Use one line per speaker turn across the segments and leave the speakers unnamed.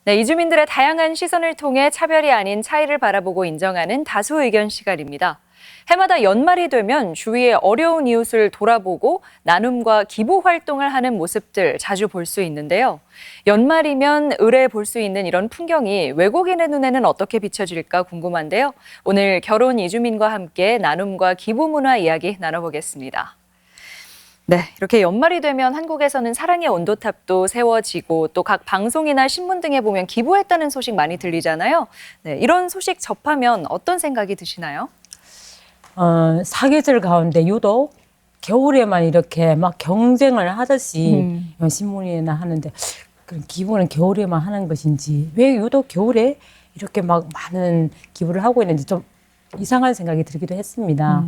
네, 이주민들의 다양한 시선을 통해 차별이 아닌 차이를 바라보고 인정하는 다수 의견 시간입니다. 해마다 연말이 되면 주위의 어려운 이웃을 돌아보고 나눔과 기부 활동을 하는 모습들 자주 볼 수 있는데요. 연말이면 을에 볼 수 있는 이런 풍경이 외국인의 눈에는 어떻게 비춰질까 궁금한데요. 오늘 결혼 이주민과 함께 나눔과 기부 문화 이야기 나눠보겠습니다. 네, 이렇게 연말이 되면 한국에서는 사랑의 온도탑도 세워지고 또 각 방송이나 신문 등에 보면 기부했다는 소식 많이 들리잖아요. 네, 이런 소식 접하면 어떤 생각이 드시나요?
사계절 가운데 유독 겨울에만 이렇게 막 경쟁을 하듯이 신문이나 하는데 그런 기부는 겨울에만 하는 것인지 왜 유독 겨울에 이렇게 막 많은 기부를 하고 있는지 좀 이상한 생각이 들기도 했습니다.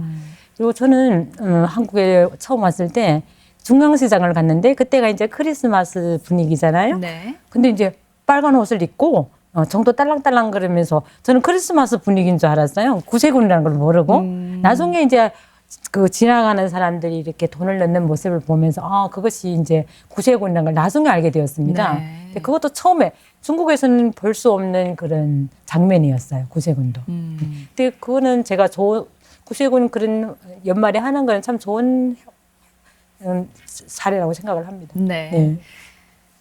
그리고 저는 한국에 처음 왔을 때 중앙시장을 갔는데 그때가 이제 크리스마스 분위기잖아요.
네.
근데 이제 빨간 옷을 입고 정도 딸랑딸랑 그러면서 저는 크리스마스 분위기인 줄 알았어요. 구세군이라는 걸 모르고. 나중에 이제 그 지나가는 사람들이 이렇게 돈을 넣는 모습을 보면서 그것이 이제 구세군이라는 걸 나중에 알게 되었습니다.
네.
근데 그것도 처음에 중국에서는 볼 수 없는 그런 장면이었어요. 구세군도. 근데 그거는 제가 구세군 그런 연말에 하는 거는 참 좋은 사례라고 생각을 합니다.
네.
네.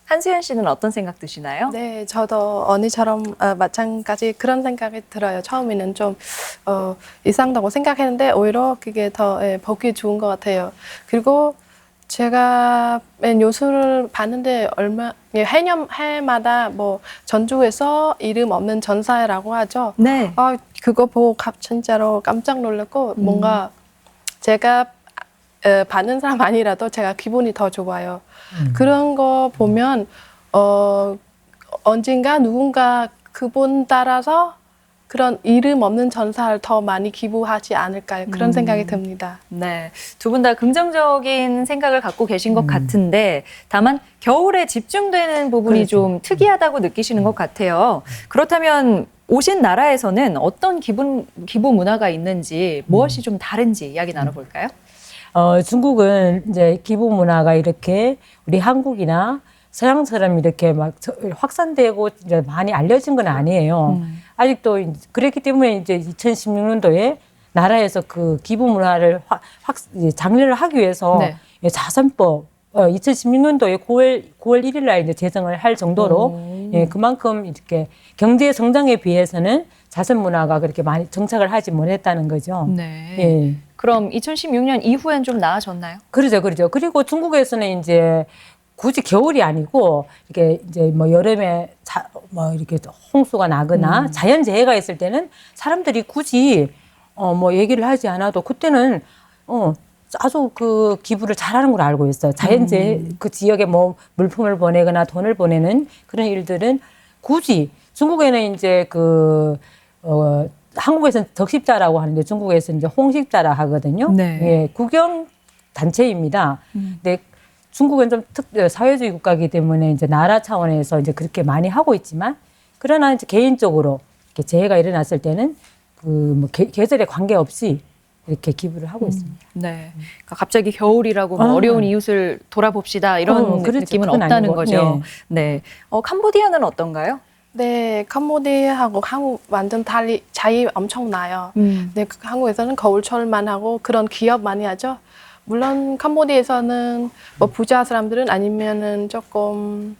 한수연 씨는 어떤 생각 드시나요?
네, 저도 언니처럼 마찬가지 그런 생각이 들어요. 처음에는 좀 이상하다고 생각했는데 오히려 그게 더 보기 좋은 것 같아요. 그리고 제가 뉴스를 봤는데 해마다 뭐 전주에서 이름 없는 전사라고 하죠.
네.
그거 보고 진짜로 깜짝 놀랐고 뭔가 제가 받는 사람 아니라도 제가 기분이 더 좋아요. 그런 거 보면 언젠가 누군가 그분 따라서 그런 이름 없는 전사를 더 많이 기부하지 않을까요? 그런 생각이 듭니다.
네, 두 분 다 긍정적인 생각을 갖고 계신 것 같은데 다만 겨울에 집중되는 부분이
그렇죠.
좀 특이하다고 느끼시는 것 같아요. 그렇다면 오신 나라에서는 어떤 기부 문화가 있는지 무엇이 좀 다른지 이야기 나눠볼까요?
중국은 이제 기부 문화가 이렇게 우리 한국이나 서양처럼 이렇게 막 확산되고 이제 많이 알려진 건 아니에요. 아직도 그랬기 때문에 이제 2016년도에 나라에서 그 기부 문화를 장려를 하기 위해서
네.
자선법 2016년도에 9월 1일 날 이제 제정을 할 정도로 그만큼 이렇게 경제 성장에 비해서는 자선 문화가 그렇게 많이 정착을 하지 못했다는 거죠.
네.
예.
그럼 2016년 이후엔 좀 나아졌나요?
그러죠. 그리고 중국에서는 이제 굳이 겨울이 아니고 이렇게 이제 뭐 여름에 뭐 이렇게 홍수가 나거나 자연재해가 있을 때는 사람들이 굳이 뭐 얘기를 하지 않아도 그때는 아주 그 기부를 잘하는 걸 알고 있어요. 자연재해 그 지역에 뭐 물품을 보내거나 돈을 보내는 그런 일들은 굳이 중국에는 이제 한국에서는 덕십자라고 하는데 중국에서는 이제 홍십자라 하거든요.
네.
예, 국영 단체입니다. 근데 중국은 좀 사회주의 국가이기 때문에 이제 나라 차원에서 이제 그렇게 많이 하고 있지만 그러나 이제 개인적으로 이렇게 재해가 일어났을 때는 뭐 계절에 관계없이 이렇게 기부를 하고 있습니다.
네. 그러니까 갑자기 겨울이라고 뭐 어려운 이웃을 돌아봅시다 이런
그렇죠.
느낌은
그건
없다는
아니고.
거죠. 네. 캄보디아는 어떤가요?
네, 캄보디아하고 한국 완전 차이 엄청 나요. 네, 한국에서는 겨울철만 하고 그런 기업 많이 하죠. 물론 캄보디아에서는 뭐 부자 사람들은 아니면은 조금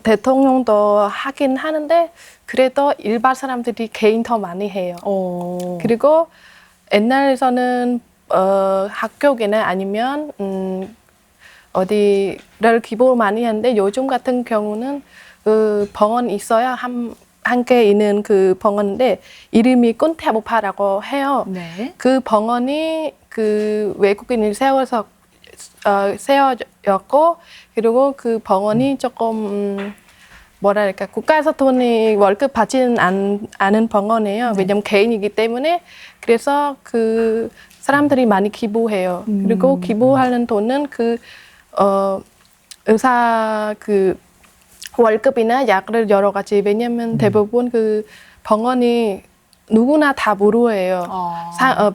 대통령도 하긴 하는데 그래도 일반 사람들이 개인 더 많이 해요. 그리고 옛날에서는 학교나 아니면 어디를 기부 많이 하는데 요즘 같은 경우는 그 병원 있어야 함께 있는 그 병원인데 이름이 꾼테보파라고 해요.
네.
그 병원이 그 외국인이 세워졌고 그리고 그 병원이 조금 뭐랄까 국가에서 돈이 월급 받지는 않은 병원이에요. 왜냐면 개인이기 때문에 그래서 그 사람들이 많이 기부해요. 그리고 기부하는 돈은 의사 월급이나 약을 여러 가지 왜냐면 대부분 그 병원이 누구나 다 무료예요.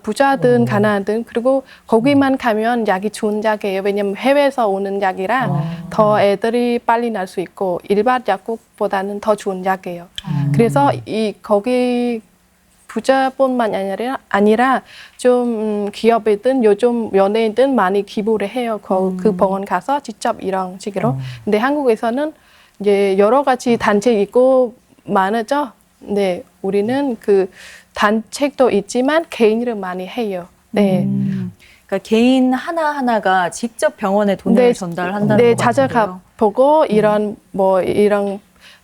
부자든 가난하든. 그리고 거기만 가면 약이 좋은 약이에요. 왜냐면 해외에서 오는 약이라 더 애들이 빨리 날 수 있고 일반 약국보다는 더 좋은 약이에요. 그래서 거기 부자뿐만 아니라 좀 기업이든 요즘 연예인든 많이 기부를 해요. 그 병원 가서 직접 이런 식으로. 근데 한국에서는 이제 여러 가지 단체 있고 많으죠. 네, 우리는 그 단체도 있지만 개인으로 많이 해요. 네.
그러니까 개인 하나하나가 직접 병원에 돈을 전달한다는
네,
것 같은데요.
찾아가 보고 이런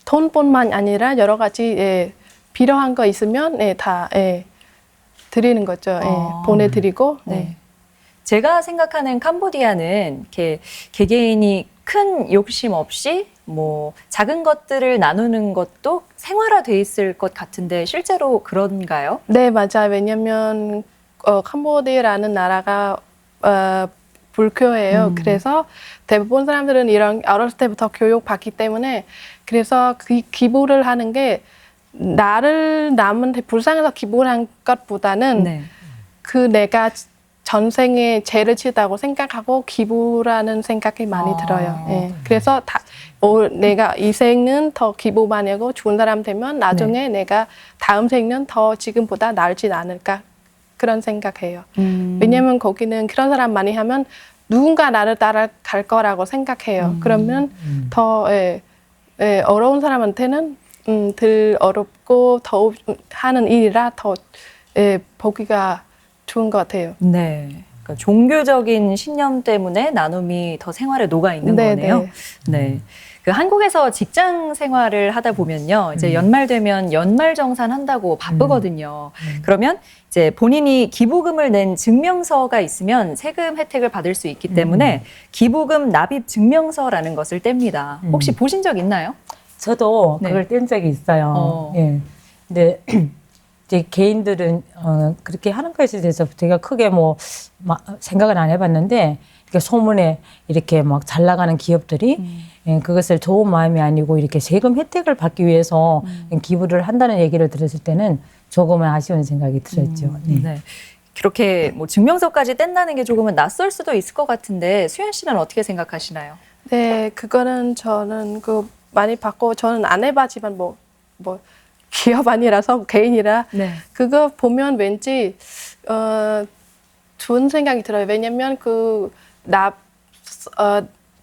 돈뿐만 아니라 여러 가지 필요한 거 있으면 다 드리는 거죠. 보내드리고.
네. 제가 생각하는 캄보디아는 이렇게 개개인이 큰 욕심 없이 뭐 작은 것들을 나누는 것도 생활화돼 있을 것 같은데 실제로 그런가요?
네, 맞아요. 왜냐면 캄보디아라는 나라가 불교예요. 그래서 대부분 사람들은 이런 어렸을 때부터 교육 받기 때문에 그래서 그 기부를 하는 게 나를 남한테 불쌍해서 기부를 한 것보다는
네.
그 내가 전생에 죄를 지다고 생각하고 기부라는 생각이 많이 들어요. 예. 그래서 내가 이 생은 더 기부 많이 하고 좋은 사람 되면 나중에 내가 다음 생은 더 지금보다 나을지 않을까 그런 생각해요. 왜냐면 거기는 그런 사람 많이 하면 누군가 나를 따라갈 거라고 생각해요. 그러면 더 어려운 사람한테는 덜 어렵고 더 하는 일이라 더 보기가 좋은 것 같아요.
네. 그러니까 종교적인 신념 때문에 나눔이 더 생활에 녹아 있는 거네요. 네. 그 한국에서 직장 생활을 하다 보면요. 이제 연말 되면 연말정산 한다고 바쁘거든요. 그러면 이제 본인이 기부금을 낸 증명서가 있으면 세금 혜택을 받을 수 있기 때문에 기부금 납입 증명서라는 것을 뗍니다. 혹시 보신 적 있나요?
저도 그걸 뗀 적이 있어요. 예. 근데 이제 개인들은 그렇게 하는 것에 대해서 제가 크게 생각은 안 해봤는데 이렇게 소문에 이렇게 막 잘 나가는 기업들이 그것을 좋은 마음이 아니고 이렇게 세금 혜택을 받기 위해서 기부를 한다는 얘기를 들었을 때는 조금은 아쉬운 생각이 들었죠.
네. 그렇게 뭐 증명서까지 뗀다는 게 조금은 낯설 수도 있을 것 같은데 수연 씨는 어떻게 생각하시나요?
네, 그거는 저는 많이 받고 저는 안 해봤지만 기업 아니라서 개인이라 그거 보면 왠지 좋은 생각이 들어요. 왜냐면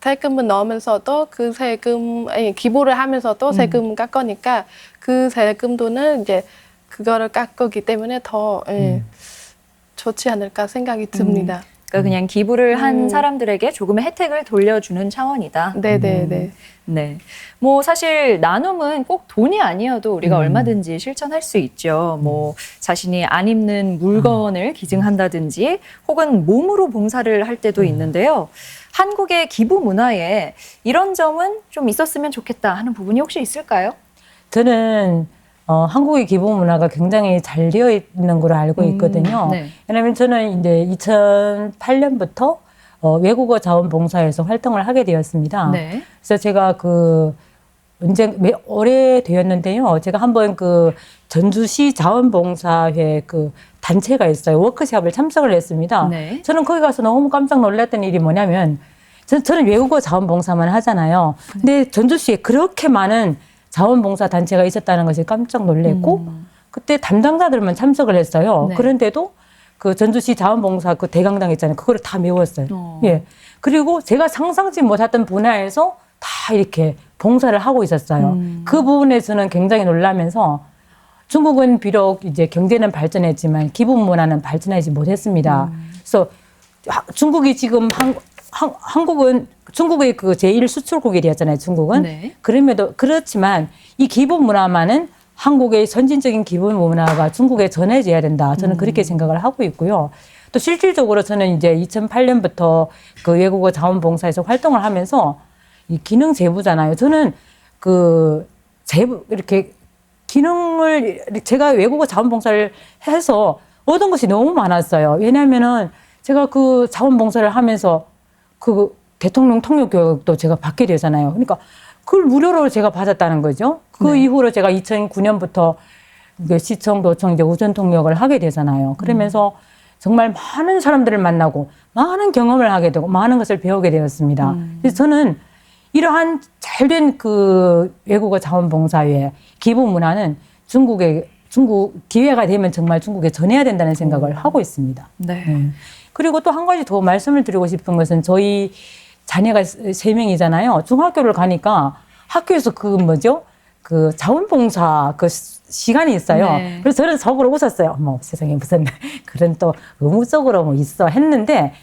세금을 넣으면서도 그 세금 기부를 하면서도 세금 깎으니까 그 세금 돈은 이제 그거를 깎기 때문에 더 좋지 않을까 생각이 듭니다.
그러니까 그냥 기부를 한 사람들에게 조금의 혜택을 돌려주는 차원이다.
네네네.
네. 뭐 사실 나눔은 꼭 돈이 아니어도 우리가 얼마든지 실천할 수 있죠. 뭐 자신이 안 입는 물건을 기증한다든지 혹은 몸으로 봉사를 할 때도 있는데요. 한국의 기부 문화에 이런 점은 좀 있었으면 좋겠다 하는 부분이 혹시 있을까요?
저는 한국의 기부 문화가 굉장히 잘 되어 있는 걸로 알고 있거든요. 왜냐하면 저는 이제 2008년부터 외국어 자원봉사에서 활동을 하게 되었습니다. 그래서 제가 올해 되었는데요. 제가 한번 전주시 자원봉사회 단체가 있어요. 워크숍을 참석을 했습니다. 저는 거기 가서 너무 깜짝 놀랐던 일이 뭐냐면 저는 외국어 자원봉사만 하잖아요. 근데 전주시에 그렇게 많은 자원봉사 단체가 있었다는 것이 깜짝 놀랐고 그때 담당자들만 참석을 했어요. 그런데도 전주시 자원봉사 대강당 있잖아요. 그거를 다 메웠어요. 예. 그리고 제가 상상치 못했던 분야에서 다 이렇게 봉사를 하고 있었어요. 그 부분에서는 굉장히 놀라면서 중국은 비록 이제 경제는 발전했지만 기부 문화는 발전하지 못했습니다. 그래서 중국이 지금 한국은 중국의 제1 수출국이 되었잖아요. 중국은. 그렇지만 이 기부 문화만은 한국의 선진적인 기부 문화가 중국에 전해져야 된다. 저는 그렇게 생각을 하고 있고요. 또 실질적으로 저는 이제 2008년부터 외국어 자원봉사에서 활동을 하면서 이 기능 제보잖아요. 저는 이렇게 기능을 제가 외국어 자원봉사를 해서 얻은 것이 너무 많았어요. 왜냐하면은 제가 자원봉사를 하면서 대통령 통역 교육도 제가 받게 되잖아요. 그러니까 그걸 무료로 제가 받았다는 거죠. 이후로 제가 2009년부터 이게 시청, 도청 이제 우선 통역을 하게 되잖아요. 그러면서 정말 많은 사람들을 만나고 많은 경험을 하게 되고 많은 것을 배우게 되었습니다. 그래서 저는 이러한 잘된 그 외국어 자원봉사의 기부 문화는 중국 기회가 되면 정말 중국에 전해야 된다는 생각을 하고 있습니다.
네.
그리고 또 한 가지 더 말씀을 드리고 싶은 것은 저희 자녀가 3명이잖아요. 중학교를 가니까 학교에서 그 자원봉사 그 시간이 있어요.
네.
그래서 저는 속으로 웃었어요. 뭐 세상에 무슨 그런 또 의무적으로 뭐 있어 했는데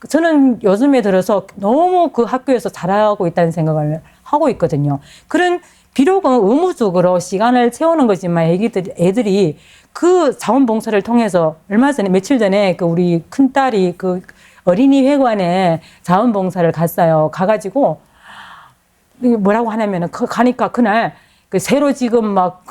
저는 요즘에 들어서 너무 그 학교에서 잘하고 있다는 생각을 하고 있거든요. 그런 비록은 의무적으로 시간을 채우는 거지만 애들이 그 자원봉사를 통해서 얼마 전에 며칠 전에 그 우리 큰딸이 그 어린이 회관에 자원봉사를 갔어요. 가가지고 뭐라고 하냐면은 가니까 그날 그 새로 지금 막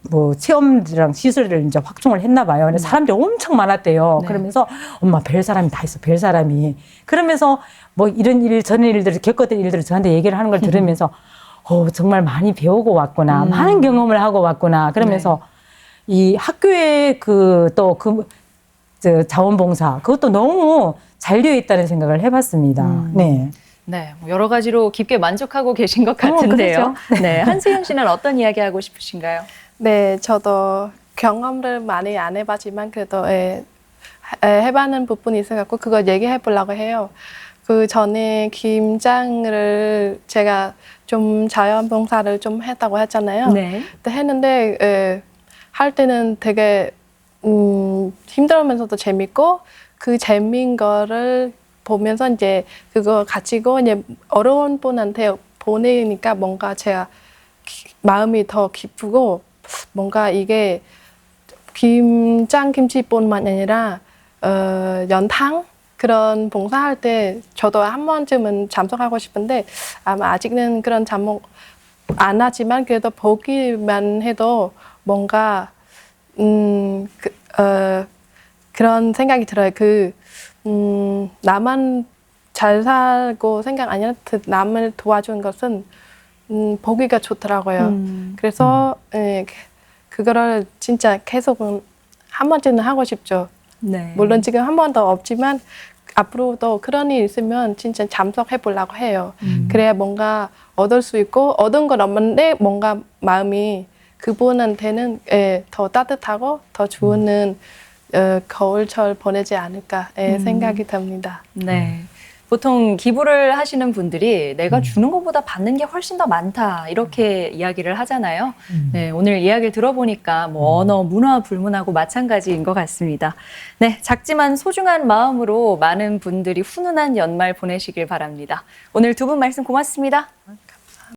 뭐 체험들이랑 시설을 이제 확충을 했나 봐요. 근데 사람들이 엄청 많았대요.
네.
그러면서 엄마 별 사람이 다 있어, 별 사람이. 그러면서 뭐 이런 저런 일들을 겪었던 일들을 저한테 얘기를 하는 걸 들으면서 정말 많이 배우고 왔구나. 많은 경험을 하고 왔구나. 그러면서 이 학교에 자원봉사 그것도 너무 잘 되어 있다는 생각을 해봤습니다. 네.
네, 뭐 여러 가지로 깊게 만족하고 계신 것 같은데요.
그렇죠.
네, 한수연 씨는 어떤 이야기 하고 싶으신가요?
네, 저도 경험을 많이 안 해봤지만 그래도 해봤는 부분이 있어갖고 그거 얘기해 보려고 해요. 그 전에 김장을 제가 좀 자원봉사를 좀 했다고 했잖아요.
네.
근데 했는데 할 때는 되게 힘들면서도 재밌고 그 재미인 거를 보면서 이제 그거 가지고 이제 어려운 분한테 보내니까 뭔가 제가 마음이 더 기쁘고 뭔가 이게 김치뿐만 아니라 연탕 그런 봉사할 때 저도 한 번쯤은 참석하고 싶은데 아마 아직은 그런 참석 안 하지만 그래도 보기만 해도 뭔가 그런 생각이 들어요. 나만 잘 살고 생각 아니라 남을 도와준 것은 보기가 좋더라고요. 그래서 그거를 진짜 계속 한 번쯤은 하고 싶죠.
네.
물론 지금 한 번도 없지만 앞으로도 그런 일 있으면 진짜 참석해 보려고 해요. 그래야 뭔가 얻을 수 있고 얻은 건 없는데 뭔가 마음이 그분한테는 더 따뜻하고 더 좋은 겨울철 보내지 않을까 생각이 듭니다.
네. 보통 기부를 하시는 분들이 내가 주는 것보다 받는 게 훨씬 더 많다 이렇게 이야기를 하잖아요. 네, 오늘 이야기를 들어보니까 뭐 언어, 문화 불문하고 마찬가지인 것 같습니다. 네, 작지만 소중한 마음으로 많은 분들이 훈훈한 연말 보내시길 바랍니다. 오늘 두 분 말씀 고맙습니다.